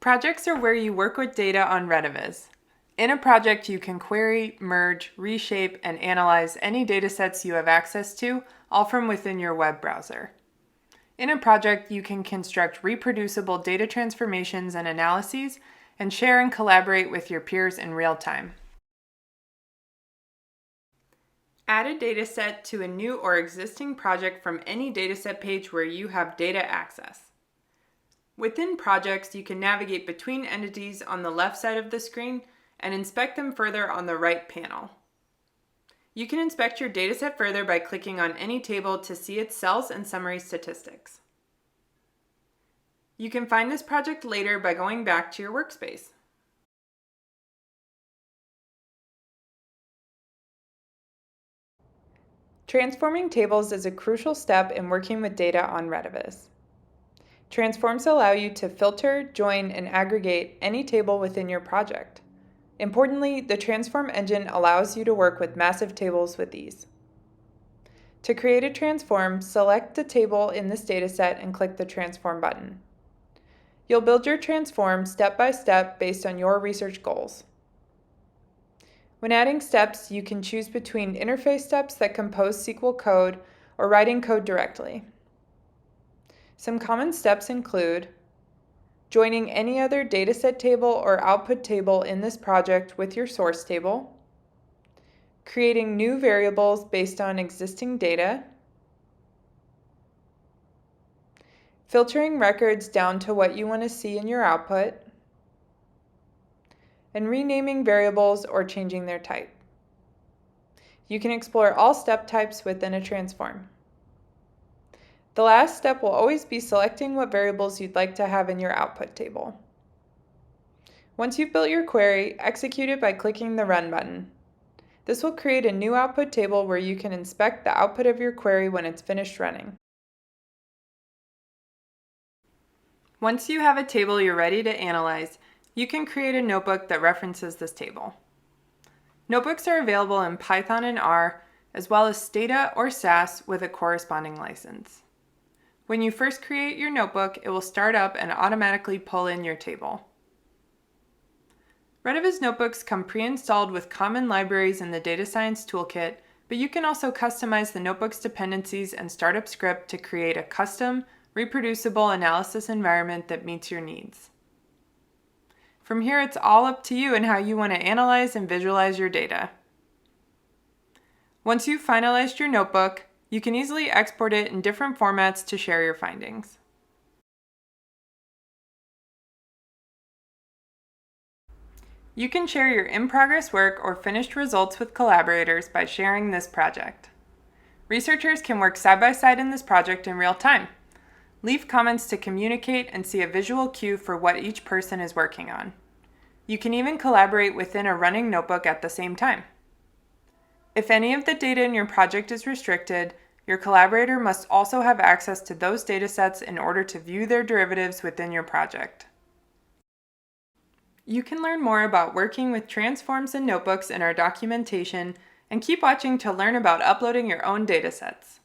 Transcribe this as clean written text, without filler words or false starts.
Projects are where you work with data on Redivis. In a project, you can query, merge, reshape, and analyze any datasets you have access to, all from within your web browser. In a project, you can construct reproducible data transformations and analyses, and share and collaborate with your peers in real time. Add a dataset to a new or existing project from any dataset page where you have data access. Within projects, you can navigate between entities on the left side of the screen and inspect them further on the right panel. You can inspect your dataset further by clicking on any table to see its cells and summary statistics. You can find this project later by going back to your workspace. Transforming tables is a crucial step in working with data on Redivis. Transforms allow you to filter, join, and aggregate any table within your project. Importantly, the transform engine allows you to work with massive tables with ease. To create a transform, select the table in this dataset and click the Transform button. You'll build your transform step by step based on your research goals. When adding steps, you can choose between interface steps that compose SQL code or writing code directly. Some common steps include joining any other dataset table or output table in this project with your source table, creating new variables based on existing data, filtering records down to what you want to see in your output, and renaming variables or changing their type. You can explore all step types within a transform. The last step will always be selecting what variables you'd like to have in your output table. Once you've built your query, execute it by clicking the Run button. This will create a new output table where you can inspect the output of your query when it's finished running. Once you have a table you're ready to analyze, you can create a notebook that references this table. Notebooks are available in Python and R, as well as Stata or SAS with a corresponding license. When you first create your notebook, it will start up and automatically pull in your table. Redivis notebooks come pre-installed with common libraries in the Data Science Toolkit, but you can also customize the notebook's dependencies and startup script to create a custom, reproducible analysis environment that meets your needs. From here, it's all up to you and how you want to analyze and visualize your data. Once you've finalized your notebook, you can easily export it in different formats to share your findings. You can share your in-progress work or finished results with collaborators by sharing this project. Researchers can work side by side in this project in real time. Leave comments to communicate and see a visual cue for what each person is working on. You can even collaborate within a running notebook at the same time. If any of the data in your project is restricted, your collaborator must also have access to those datasets in order to view their derivatives within your project. You can learn more about working with transforms and notebooks in our documentation, and keep watching to learn about uploading your own datasets.